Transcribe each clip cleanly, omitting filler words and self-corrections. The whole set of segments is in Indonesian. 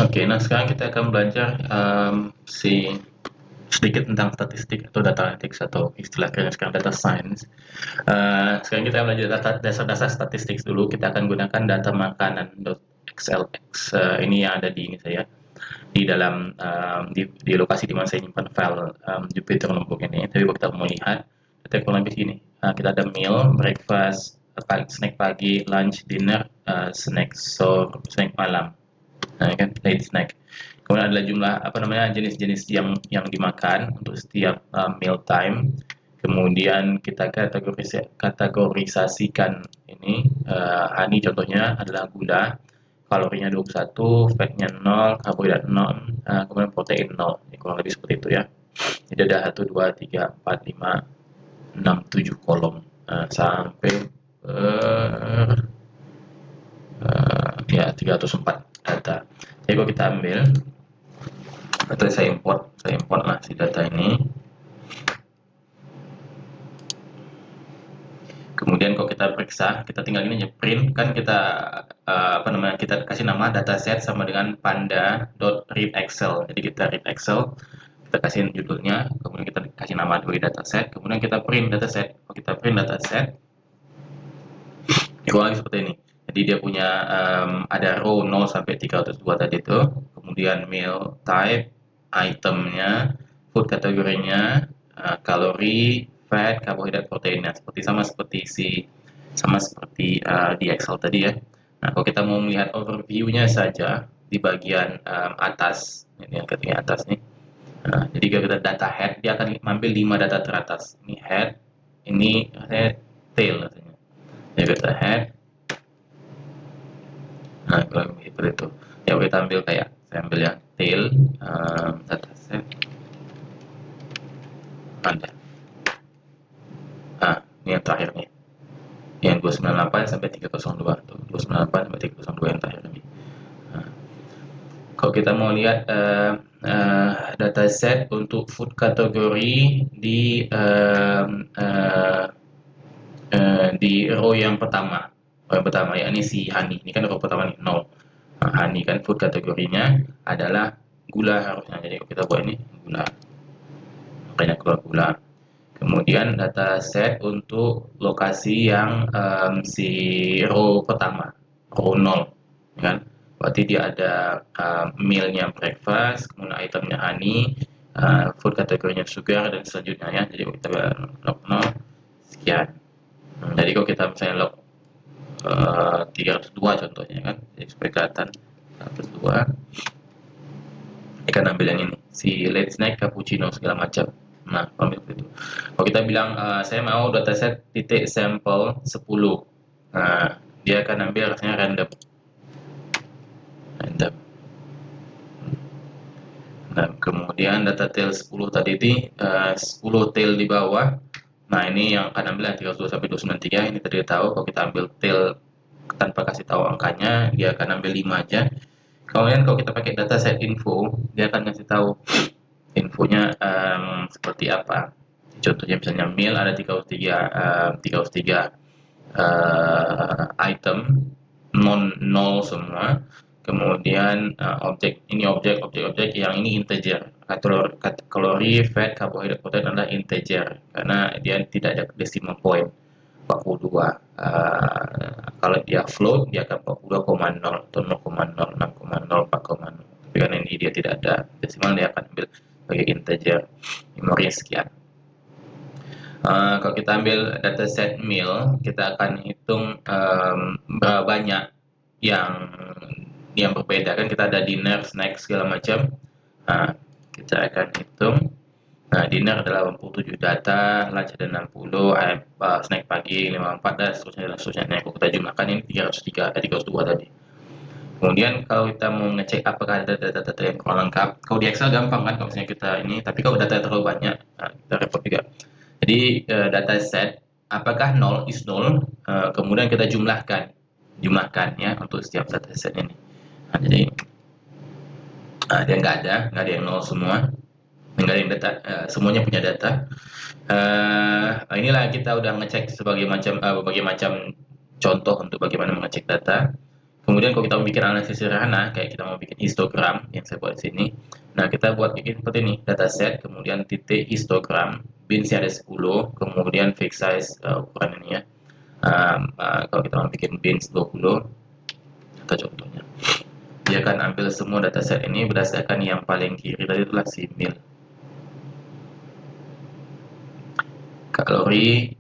Oke, nah sekarang kita akan belajar sedikit tentang statistik atau data analytics atau istilahnya sekarang data science. Sekarang kita belajar dasar-dasar statistik dulu. Kita akan gunakan data makanan.xlx. Ini yang ada di ini saya di dalam di lokasi di mana saya nyimpan file Jupyter Notebook ini. Tapi kalau kita mau lihat, kita kurang lebih sini. Kita ada meal, breakfast, snack pagi, lunch, dinner, snack sore, snack malam. Nah, kan late snack. Kemudian adalah jumlah apa namanya jenis-jenis yang dimakan untuk setiap meal time. Kemudian kita kategorisasikan ini honey contohnya adalah gula, kalorinya 21, fatnya 0, karbohidrat 0, kemudian protein 0. Ini kurang lebih seperti itu ya. Jadi ada 1, 2, 3, 4, 5, 6, 7 kolom sampai ya 304 data. Jadi kalau kita ambil atau saya import lah si data ini. Kemudian kalau kita periksa, kita tinggal ini aja print, kan kita kita kasih nama dataset sama dengan panda.readExcel. Jadi kita read Excel, kita kasih judulnya, kemudian kita kasih nama dari dataset, kemudian kita print dataset. Kalau kita print dataset, kurang seperti ini. Jadi dia punya ada row 0 sampai 302 tadi itu, kemudian meal type, itemnya, food kategorinya, kalori, fat, karbohidrat, proteinnya. Sama seperti di Excel tadi ya. Nah, kalau kita mau melihat overview-nya saja di bagian atas, ini yang ketiga atas nih. Nah, jadi kalau kita data head, dia akan mengambil 5 data teratas. Ini head, ini tail katanya. Jadi kita head. Nah, kalau seperti itu. Ya kita ambil kayak saya ambil yang tail dataset ada. Ini yang terakhir nih. Yang 298 sampai 302 tuh. 298 sampai 302 yang terakhir nih. Nah, kalau kita mau lihat dataset untuk food kategori di row yang pertama. Row yang pertama ya ini si honey. Ini kan row pertama nih 0. Nah, honey kan food kategorinya adalah gula harusnya. Jadi kalau kita buat ini gula. Makanya keluar gula. Kemudian dataset untuk lokasi yang si row pertama, row 0, kan? Berarti dia ada mealnya breakfast, kemudian itemnya honey, food kategorinya sugar dan selanjutnya ya. Jadi kalau kita log 0 sekian. Jadi kalau kita misalnya log 302 contohnya kan, jadi supaya kelihatan 302, kita ambil yang ini, si late snack, cappuccino segala macam. Nah, itu. Kalau kita bilang saya mau dataset titik sampel 10, nah dia akan ambil rasanya random. Nah, kemudian data tail 10 tadi ini 10 tail di bawah. Nah, ini yang akan ambil 32 sampai 293. Ini tadi tahu kalau kita ambil tail tanpa kasih tahu angkanya, dia akan ambil 5 aja. Kemudian kalau kita pakai dataset info, dia akan kasih tahu infonya seperti apa. Contohnya misalnya meal ada 33 item non nol semua. Kemudian objek yang ini integer. Kalori, fat, karbohidrat, protein adalah integer karena dia tidak ada decimal point 42. Kalau dia float dia akan 42,0 atau 0,0, 6,0, 4,0. Tapi karena ini dia tidak ada decimal, dia akan ambil sebagai integer, memorinya sekian. Kalau kita ambil dataset meal, kita akan hitung berapa banyak yang berbeda kan, kita ada dinner, snack segala macam. Kita akan hitung. Nah, dinner adalah 87 data, lunch ada 60, snack pagi 54 dan seterusnya. Nah, kalau kita jumlahkan ini 302 tadi. Kemudian kalau kita mau ngecek apakah ada data-data yang kurang lengkap, kalau di Excel gampang kan kalau misalnya kita ini, tapi kalau data terlalu banyak, kita repot juga. Jadi data set apakah 0 is 0, kemudian kita jumlahkan ya untuk setiap data set ini. Nah, jadi dia nggak ada yang 0 semua, nggak ada yang data, semuanya punya data. Inilah kita udah ngecek berbagai macam contoh untuk bagaimana mengecek data. Kemudian kalau kita mau bikin analisis sederhana, kayak kita mau bikin histogram yang saya buat di sini. Nah, kita buat bikin seperti ini, dataset, kemudian titik histogram, binsnya ada 10, kemudian fixed size ukuran ini ya. Kalau kita mau bikin bins 20, atau contohnya, dia akan ambil semua dataset ini berdasarkan yang paling kiri tadi itulah si mil. Kalori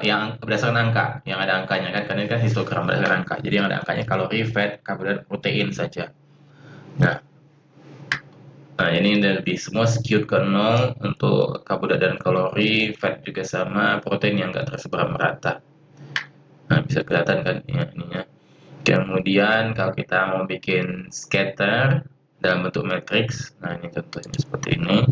yang berdasarkan angka, yang ada angkanya kan, karena ini kan histogram berdasarkan angka. Jadi yang ada angkanya kalori, fat, karbohidrat, protein saja. Nah, ini lebih semua skewed ke 0 untuk karbohidrat dan kalori, fat juga sama, protein yang enggak tersebar merata. Nah, bisa kelihatan kan ya, ininya. Kemudian kalau kita mau bikin scatter dalam bentuk matrix, nah ini contohnya seperti ini.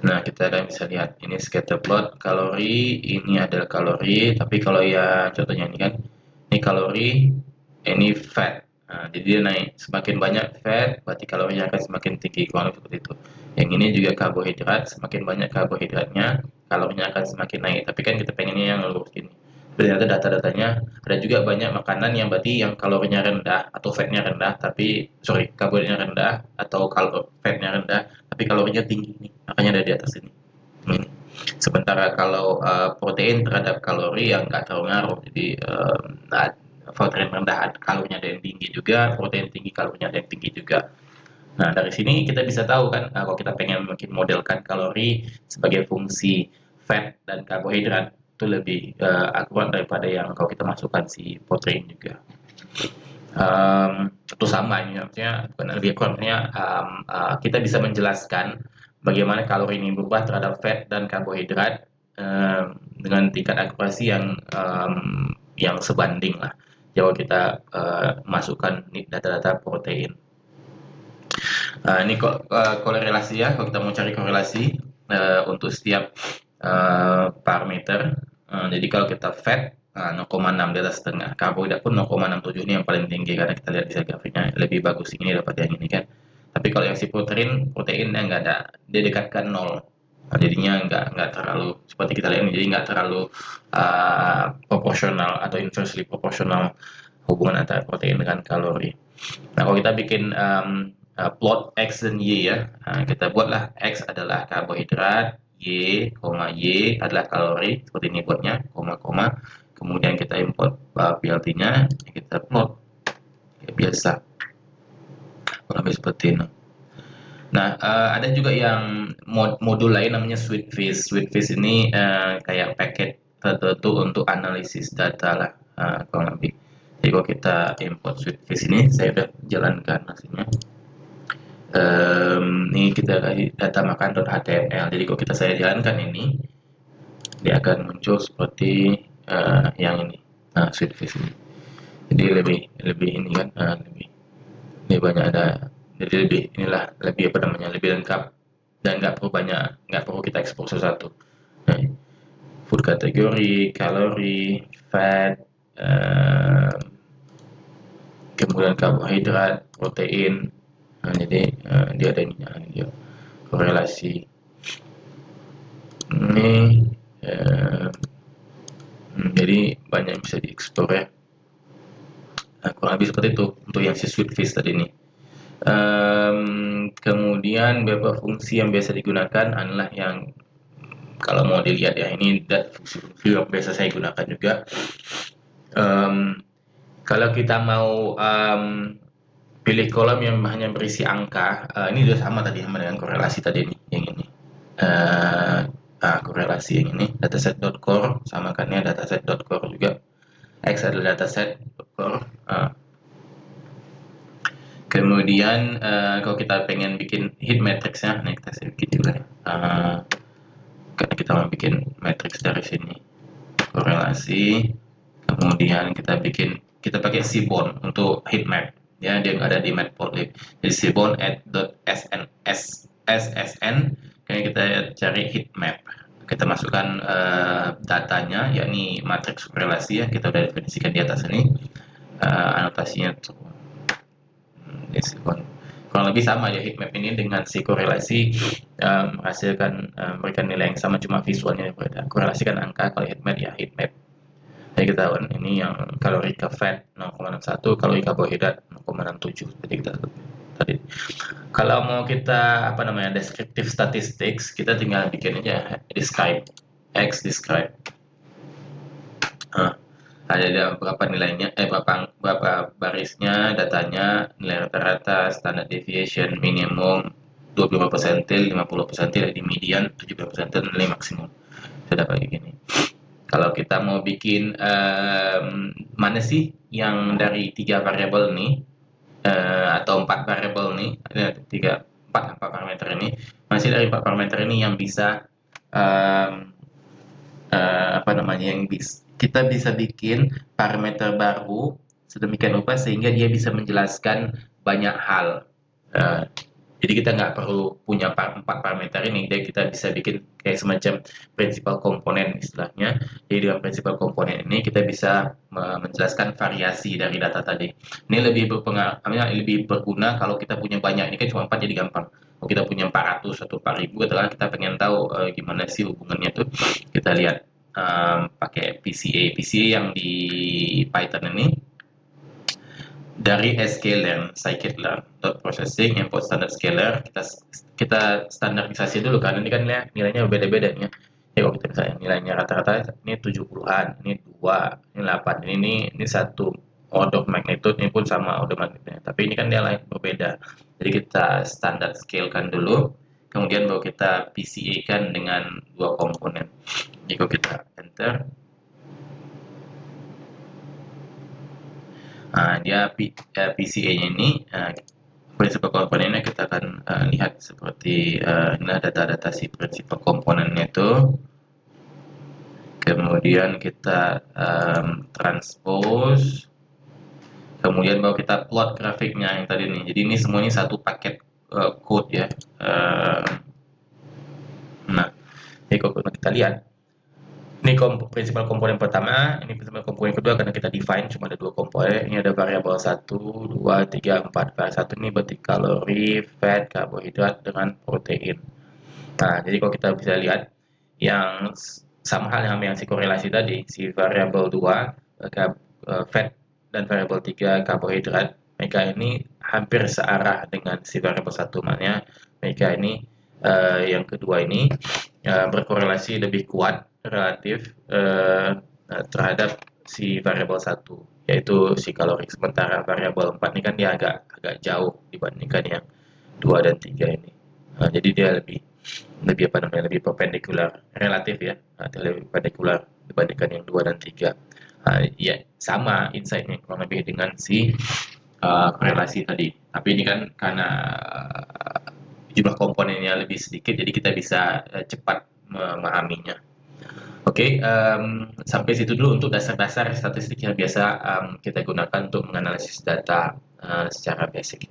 Nah, kita akan bisa lihat ini scatter plot kalori, ini adalah kalori, tapi kalau ya contohnya ini kan, ini kalori, ini fat. Nah, jadi dia naik, semakin banyak fat, berarti kalorinya akan semakin tinggi, kurang lebih seperti itu. Yang ini juga karbohidrat, semakin banyak karbohidratnya, kalorinya akan semakin naik. Tapi kan kita pengennya yang lurus gini. Ternyata data-datanya ada juga banyak makanan yang berarti yang kalorinya rendah atau fatnya rendah, tapi sorry karbohidratnya rendah atau kalau fatnya rendah, tapi kalorinya tinggi nih, makanya ada di atas ini. Ini. Sementara kalau protein terhadap kalori yang nggak terlalu ngaruh, jadi protein rendah kalorinya ada yang tinggi juga, protein tinggi kalorinya ada yang tinggi juga. Nah, dari sini kita bisa tahu kan, kalau kita pengen mungkin modelkan kalori sebagai fungsi fat dan karbohidrat itu lebih akurat daripada yang kalau kita masukkan si protein juga. Itu sama ini maksudnya bukan lebih akuratnya kita bisa menjelaskan bagaimana kalori ini berubah terhadap fat dan karbohidrat dengan tingkat akurasi yang sebanding lah. Jika kita masukkan data-data protein. Ini kok korelasi ya, kalau kita mau cari korelasi untuk setiap parameter. Jadi kalau kita fat 0,6 di atas setengah, karbohidrat pun 0,67 ini yang paling tinggi karena kita lihat di grafiknya lebih bagus ini daripada yang ini kan. Tapi kalau yang si proteinnya nggak ada, dia dekat ke 0. Nah, jadinya nggak terlalu seperti kita lihat ini, jadi nggak terlalu proporsional atau inversely proporsional hubungan antara protein dengan kalori. Nah, kalau kita bikin plot X dan Y ya, kita buatlah X adalah karbohidrat, Y, Y adalah kalori, seperti ini buatnya, koma, kemudian kita import PLT-nya, kita plot, kayak biasa, lebih seperti ini. Nah, ada juga yang modul lain namanya Sweetfish. Sweetfish ini kayak paket tertentu untuk analisis data lah, kurang lebih. Jadi kalau kita import Sweetfish ini, saya udah jalankan hasilnya. Ini kita kasih data makan.html. Jadi kalau saya jalankan ini, dia akan muncul seperti yang ini, Sweetfish ini. Jadi lebih ini kan, lebih banyak ada. Jadi lebih apa namanya, lebih lengkap dan nggak perlu kita ekspor satu. Nah, food kategori, kalori, fat, kemudian karbohidrat, protein. Nah, jadi dia ada ini, dia korelasi ini. Jadi banyak yang bisa dieksplor ya. Kurang lebih seperti itu untuk yang si Sweetfish tadi ini. Kemudian beberapa fungsi yang biasa digunakan adalah yang kalau mau dilihat ya, ini fungsi yang biasa saya gunakan juga. Kalau kita mau pilih kolom yang hanya berisi angka, ini sudah sama tadi sama dengan korelasi tadi ini, yang ini. Korelasi yang ini dataset.core, samakannya dataset.core juga. X adalah dataset.core. Kemudian kalau kita pengen bikin heat matrixnya, nah kita bikin juga ya. Karena kita mau bikin matrix dari sini, korelasi. Kemudian kita pakai Seaborn untuk heat map. Ya, dia ada di Matplotlib. Jadi Seaborn @ssn, kayak kita cari heat map. Kita masukkan datanya, yakni matriks korelasi ya, kita udah definisikan di atas ini. Anotasinya tuh. Seaborn. kurang lebih sama ya heat map ini dengan si korelasi menghasilkan memberikan nilai yang sama, cuma visualnya berbeda. Korelasikan angka, kalau heat map ya heat map. Jadi kita tahu ini yang kalori ke fat 0,61, kalori karbohidrat 0,67. Jadi kita tadi. Kalau mau kita descriptive statistics, kita tinggal bikin aja describe, x describe. Ada berapa nilainya, berapa barisnya, datanya, nilai rata-rata, standard deviation, minimum, 25 persentil, 50 persentil, di median, 70 persentil, nilai maksimum. Sudah dapat begini. Kalau kita mau bikin mana sih yang dari 3 variabel ini atau 4 variabel ini, ada 4 parameter ini, masih dari 4 parameter ini yang bisa kita bisa bikin parameter baru sedemikian rupa sehingga dia bisa menjelaskan banyak hal. Jadi kita nggak perlu punya 4 parameter ini, jadi kita bisa bikin kayak semacam principal komponen istilahnya. Jadi dengan principal komponen ini kita bisa menjelaskan variasi dari data tadi. Ini lebih lebih berguna kalau kita punya banyak. Ini kan cuma 4 jadi gampang. Kalau kita punya 400 atau 4000, kita pengen tahu gimana sih hubungannya tuh. Kita lihat pakai PCA yang di Python ini. Dari sklearn, scikit-learn, processing, import standard scalar, kita standarisasi dulu kan, ini kan nilainya beda-beda ya. Ya kalau kita misalnya nilainya rata-rata ini 70-an, ini 2, ini 8, ini 1 order of magnitude, ini pun sama order magnitude, tapi ini kan dia lain berbeda. Jadi kita standar scale kan dulu, kemudian baru kita PCA kan dengan 2 komponen. Jadi kalau kita enter, dia PCA-nya ini prinsipal komponennya kita akan lihat seperti inilah data-data si prinsipal komponennya itu. Kemudian kita transpose, kemudian baru kita plot grafiknya yang tadi nih. Jadi ini semuanya satu paket code ya. Jadi kalau kita lihat, ini prinsipal komponen pertama, ini prinsipal komponen kedua karena kita define cuma ada 2 komponen. Ini ada variabel 1, 2, 3, 4. Variabel 1 ini berarti kalori, fat, karbohidrat dengan protein. Jadi kalau kita bisa lihat yang sama hal yang si korelasi tadi, si variabel 2 fat dan variabel 3 karbohidrat, mereka ini hampir searah dengan si variabel 1, makanya mereka ini yang kedua ini berkorelasi lebih kuat relatif terhadap si variabel 1, yaitu si kalori. Sementara variabel 4 ini kan dia agak jauh dibandingkan yang 2 dan 3 ini. Jadi dia lebih perpendikular relatif ya, lebih perpendikular dibandingkan yang 2 dan 3. Ya sama insight-nya kurang lebih dengan si korelasi tadi. Tapi ini kan karena jumlah komponennya lebih sedikit, jadi kita bisa cepat memahaminya. Oke, sampai situ dulu untuk dasar-dasar statistik yang biasa kita gunakan untuk menganalisis data secara basic.